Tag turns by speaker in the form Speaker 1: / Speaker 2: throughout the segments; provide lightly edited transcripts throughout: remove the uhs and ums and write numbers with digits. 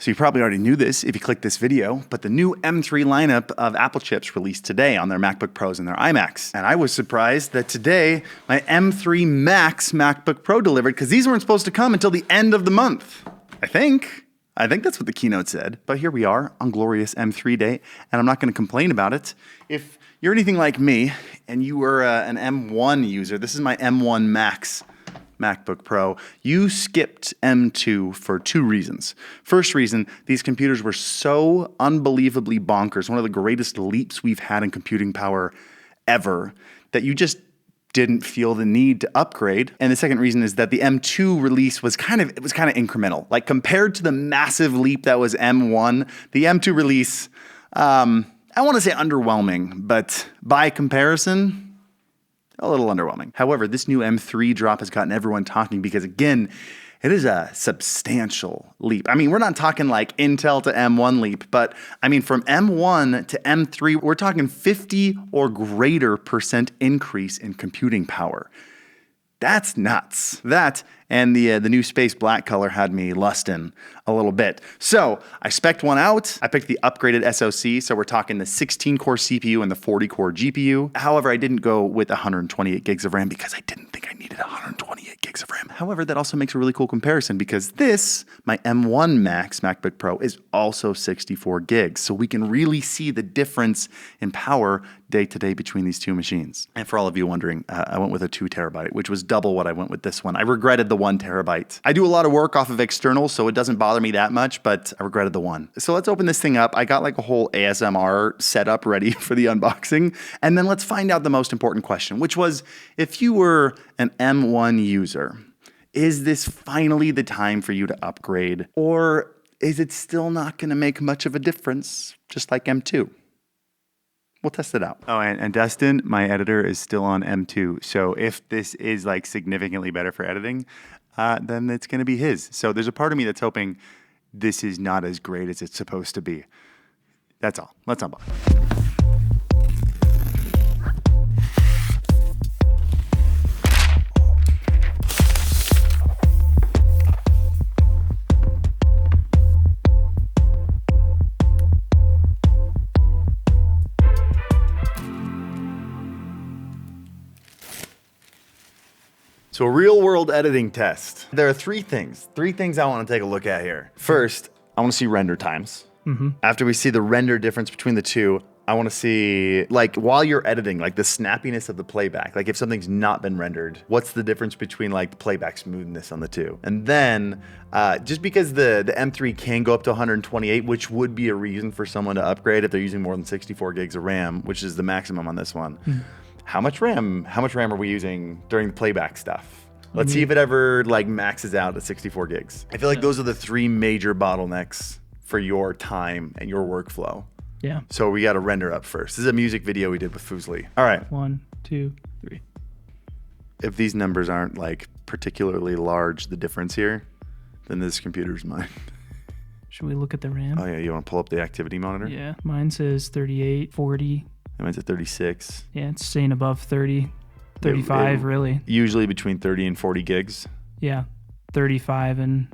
Speaker 1: So you probably already knew this if you clicked this video, but the new M3 lineup of Apple chips released today on their MacBook Pros and their iMacs. And I was surprised that today my M3 Max MacBook Pro delivered because these weren't supposed to come until the end of the month. I think that's what the keynote said. But here we are on glorious M3 day, and I'm not going to complain about it. If you're anything like me and you were an M1 user, this is my M1 Max MacBook Pro. You skipped M2 for two reasons. First reason, these computers were so unbelievably bonkers, one of the greatest leaps we've had in computing power ever, that you just didn't feel the need to upgrade. And the second reason is that the M2 release was kind of incremental. Like compared to the massive leap that was M1, the M2 release, I want to say underwhelming, but by comparison, a little underwhelming. However, this new M3 drop has gotten everyone talking because, again, it is a substantial leap. I mean, we're not talking like Intel to M1 leap, but I mean, from M1 to M3, we're talking 50 or greater % increase in computing power. That's nuts. That and the new space black color had me lusting a little bit. So I spec'd one out. I picked the upgraded SoC. So we're talking the 16-core CPU and the 40-core GPU. However, I didn't go with 128 gigs of RAM because I didn't think I needed 128 gigs of RAM. However, that also makes a really cool comparison because this, my M1 Max MacBook Pro, is also 64 gigs. So we can really see the difference in power day to day between these two machines. And for all of you wondering, I went with a 2 terabyte, which was double what I went with this one. I regretted the 1 terabyte. I do a lot of work off of external, so it doesn't bother me that much, but I regretted the 1. So let's open this thing up. I got like a whole ASMR setup ready for the unboxing. And then let's find out the most important question, which was, if you were an M1 user, is this finally the time for you to upgrade? Or is it still not going to make much of a difference, just like M2? We'll test it out. Oh, and Dustin, my editor, is still on M2. So if this is like significantly better for editing, then it's going to be his. So there's a part of me that's hoping this is not as great as it's supposed to be. That's all. Let's unbox. So a real world editing test. There are three things I want to take a look at here. First, I want to see render times. After we see the render difference between the two, I want to see, like, while you're editing, like the snappiness of the playback. Like if something's not been rendered, what's the difference between like the playback smoothness on the two? And then, just because the M3 can go up to 128, which would be a reason for someone to upgrade if they're using more than 64 gigs of RAM, which is the maximum on this one. How much RAM are we using during the playback stuff? Let's see if it ever like maxes out at 64 gigs. I feel like those are the three major bottlenecks for your time and your workflow.
Speaker 2: Yeah.
Speaker 1: So we got to render up first. This is a music video we did with Fuslie. All right.
Speaker 2: 1, 2, 3.
Speaker 1: If these numbers aren't like particularly large, the difference here, then this computer's mine.
Speaker 2: Should we look at the RAM?
Speaker 1: Oh yeah, you want to pull up the activity monitor?
Speaker 2: Yeah, mine says 38, 40.
Speaker 1: Mine's at 36.
Speaker 2: Yeah, it's staying above 30, 35 really.
Speaker 1: Usually between 30 and 40 gigs.
Speaker 2: Yeah, 35 and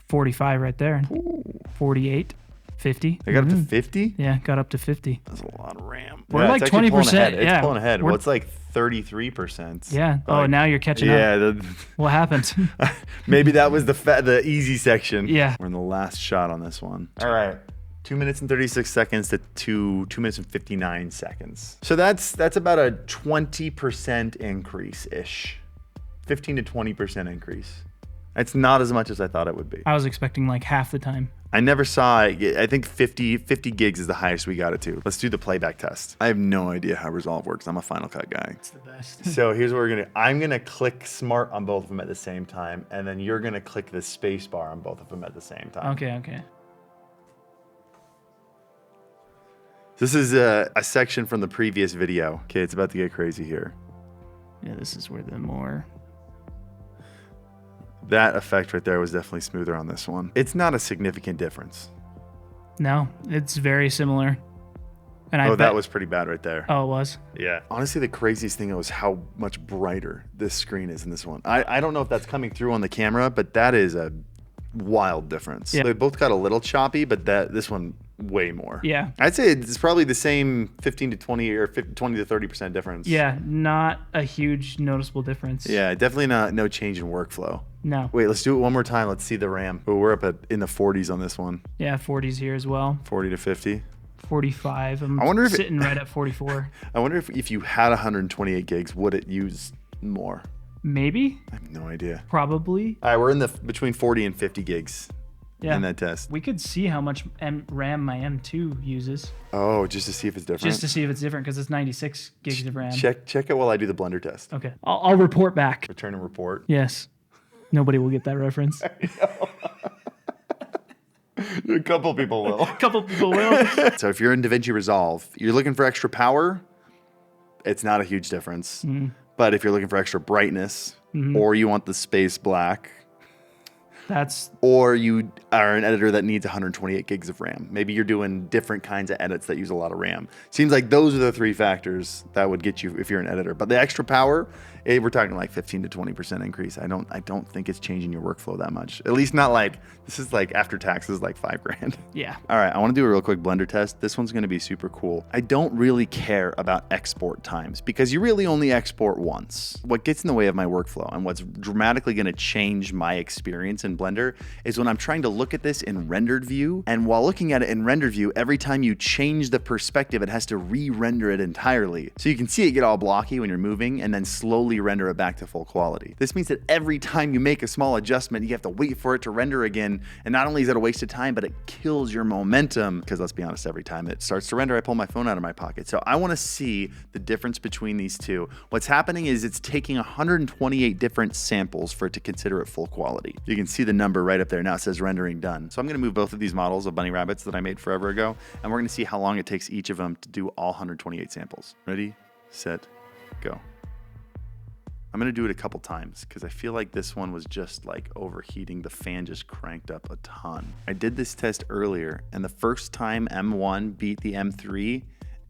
Speaker 2: 45 right there. Ooh. 48, 50.
Speaker 1: They got up to 50?
Speaker 2: Yeah, got up to 50.
Speaker 1: That's a lot of RAM.
Speaker 2: We're like 20%.
Speaker 1: It's pulling ahead. Well, it's like 33%.
Speaker 2: Yeah. Oh,
Speaker 1: like,
Speaker 2: now you're catching up.
Speaker 1: Yeah.
Speaker 2: What happened?
Speaker 1: Maybe that was the easy section.
Speaker 2: Yeah.
Speaker 1: We're in the last shot on this one. All right. 2 minutes and 36 seconds to 2 minutes and 59 seconds. So that's about a 20% increase-ish. 15 to 20% increase. It's not as much as I thought it would be.
Speaker 2: I was expecting like half the time.
Speaker 1: I never saw, I think 50 gigs is the highest we got it to. Let's do the playback test. I have no idea how Resolve works. I'm a Final Cut guy.
Speaker 2: It's the best.
Speaker 1: So here's what we're gonna do. I'm gonna click Smart on both of them at the same time, and then you're gonna click the space bar on both of them at the same time.
Speaker 2: Okay.
Speaker 1: This is a section from the previous video. Okay, it's about to get crazy here.
Speaker 2: Yeah, this is where the more...
Speaker 1: That effect right there was definitely smoother on this one. It's not a significant difference.
Speaker 2: No, it's very similar. And
Speaker 1: that was pretty bad right there.
Speaker 2: Oh, it was?
Speaker 1: Yeah. Honestly, the craziest thing was how much brighter this screen is in this one. I don't know if that's coming through on the camera, but that is a wild difference.
Speaker 2: Yeah.
Speaker 1: They both got a little choppy, but this one way more.
Speaker 2: Yeah.
Speaker 1: I'd say it's probably the same 15 to 20 or 20 to 30% difference.
Speaker 2: Yeah, not a huge noticeable difference.
Speaker 1: Yeah, definitely no change in workflow.
Speaker 2: No.
Speaker 1: Wait, let's do it one more time. Let's see the RAM. Oh, we're up in the 40s on this one.
Speaker 2: Yeah, 40s here as well.
Speaker 1: 40 to 50.
Speaker 2: 45. I'm
Speaker 1: I wonder if
Speaker 2: sitting right at 44.
Speaker 1: I wonder if you had 128 gigs, would it use more?
Speaker 2: Maybe.
Speaker 1: I have no idea.
Speaker 2: Probably.
Speaker 1: All right, we're in the between 40 and 50 gigs
Speaker 2: Yeah.
Speaker 1: in that test.
Speaker 2: We could see how much RAM my M2 uses.
Speaker 1: Oh, just to see if it's different?
Speaker 2: Just to see if it's different because it's 96 gigs of RAM.
Speaker 1: Check it while I do the blender test.
Speaker 2: Okay. I'll report back.
Speaker 1: Return and report.
Speaker 2: Yes. Nobody will get that reference.
Speaker 1: A couple people will.
Speaker 2: A couple people will.
Speaker 1: So if you're in Davinci Resolve, you're looking for extra power, it's not a huge difference. But if you're looking for extra brightness, or you want the space black, or you are an editor that needs 128 gigs of RAM. Maybe you're doing different kinds of edits that use a lot of RAM. Seems like those are the three factors that would get you if you're an editor. But the extra power, we're talking like 15 to 20% increase. I don't think it's changing your workflow that much. At least not like, this is like after taxes, like $5,000.
Speaker 2: Yeah.
Speaker 1: All right, I want to do a real quick blender test. This one's going to be super cool. I don't really care about export times because you really only export once. What gets in the way of my workflow and what's dramatically going to change my experience in Blender is when I'm trying to look at this in rendered view. And while looking at it in rendered view, every time you change the perspective, it has to re-render it entirely. So you can see it get all blocky when you're moving and then slowly render it back to full quality. This means that every time you make a small adjustment, you have to wait for it to render again. And not only is it a waste of time, but it kills your momentum. Because let's be honest, every time it starts to render, I pull my phone out of my pocket. So I want to see the difference between these two. What's happening is it's taking 128 different samples for it to consider it full quality. You can see the number right up there. Now it says rendering done. So I'm going to move both of these models of bunny rabbits that I made forever ago, and we're going to see how long it takes each of them to do all 128 samples. Ready, set, go. I'm going to do it a couple times because I feel like this one was just like overheating. The fan just cranked up a ton. I did this test earlier, and the first time M1 beat the M3,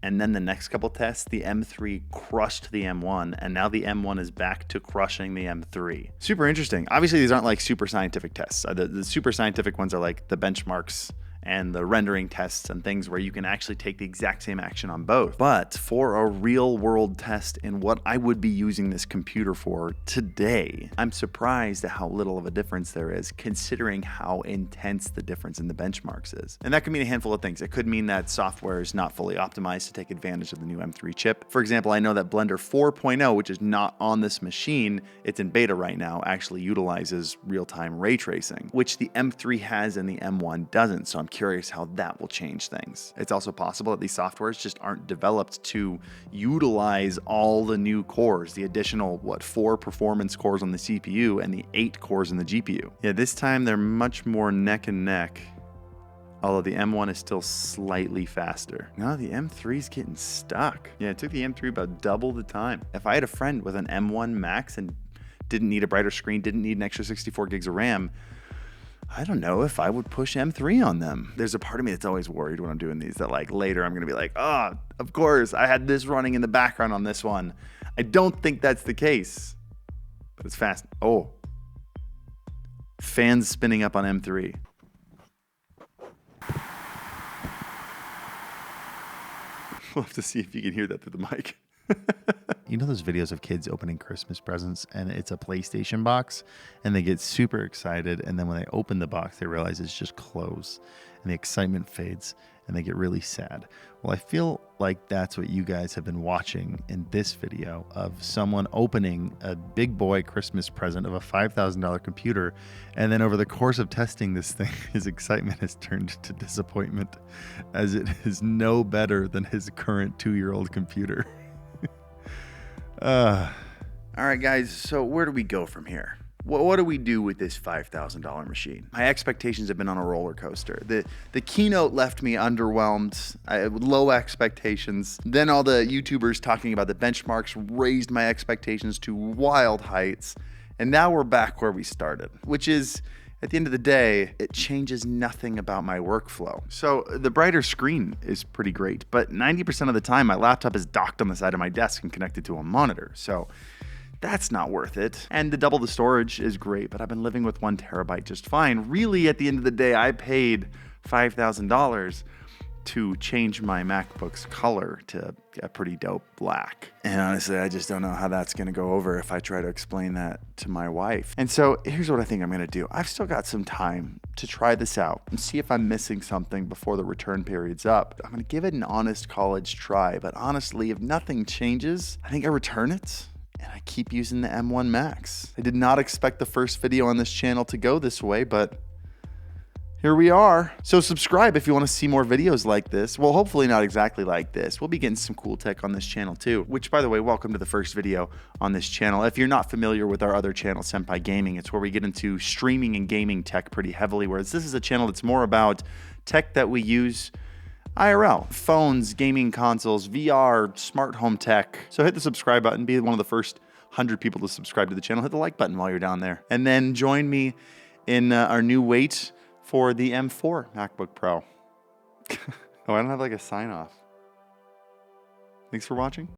Speaker 1: and then the next couple tests, the M3 crushed the M1, and now the M1 is back to crushing the M3. Super interesting. Obviously, these aren't like super scientific tests. The super scientific ones are like the benchmarks and the rendering tests and things where you can actually take the exact same action on both. But for a real world test in what I would be using this computer for today, I'm surprised at how little of a difference there is considering how intense the difference in the benchmarks is. And that could mean a handful of things. It could mean that software is not fully optimized to take advantage of the new M3 chip. For example, I know that Blender 4.0, which is not on this machine, it's in beta right now, actually utilizes real-time ray tracing, which the M3 has and the M1 doesn't. So I'm curious how that will change things. It's also possible that these softwares just aren't developed to utilize all the new cores, the additional, 4 performance cores on the CPU and the 8 cores in the GPU. Yeah, this time they're much more neck and neck, although the M1 is still slightly faster. No, the M3 is getting stuck. Yeah, it took the M3 about double the time. If I had a friend with an M1 Max and didn't need a brighter screen, didn't need an extra 64 gigs of RAM, I don't know if I would push M3 on them. There's a part of me that's always worried when I'm doing these that like later I'm gonna be like, oh, of course, I had this running in the background on this one. I don't think that's the case, but it's fast. Oh, fans spinning up on M3. We'll have to see if you can hear that through the mic. You know those videos of kids opening Christmas presents and it's a PlayStation box and they get super excited, and then when they open the box they realize it's just clothes and the excitement fades and they get really sad. Well, I feel like that's what you guys have been watching in this video of someone opening a big boy Christmas present of a $5,000 computer, and then over the course of testing this thing, his excitement has turned to disappointment as it is no better than his current 2-year-old computer. All right, guys, so where do we go from here? What do we do with this $5,000 machine? My expectations have been on a roller coaster. The keynote left me underwhelmed. I had low expectations. Then all the YouTubers talking about the benchmarks raised my expectations to wild heights. And now we're back where we started, which is, at the end of the day, it changes nothing about my workflow. So the brighter screen is pretty great, but 90% of the time my laptop is docked on the side of my desk and connected to a monitor. So That's not worth it. And the double the storage is great, but I've been living with 1 terabyte just fine. Really, at the end of the day, I paid $5,000 to change my MacBook's color to a pretty dope black. And honestly, I just don't know how that's gonna go over if I try to explain that to my wife. And so here's what I think I'm gonna do. I've still got some time to try this out and see if I'm missing something before the return period's up. I'm gonna give it an honest college try, but honestly, if nothing changes, I think I return it and I keep using the M1 Max. I did not expect the first video on this channel to go this way, but here we are. So subscribe if you want to see more videos like this. Well, hopefully not exactly like this. We'll be getting some cool tech on this channel too, which, by the way, welcome to the first video on this channel. If you're not familiar with our other channel, Senpai Gaming, it's where we get into streaming and gaming tech pretty heavily, whereas this is a channel that's more about tech that we use IRL, phones, gaming consoles, VR, smart home tech. So hit the subscribe button, be one of the first 100 people to subscribe to the channel. Hit the like button while you're down there. And then join me in our new wait for the M4 MacBook Pro. Oh, I don't have like a sign off. Thanks for watching.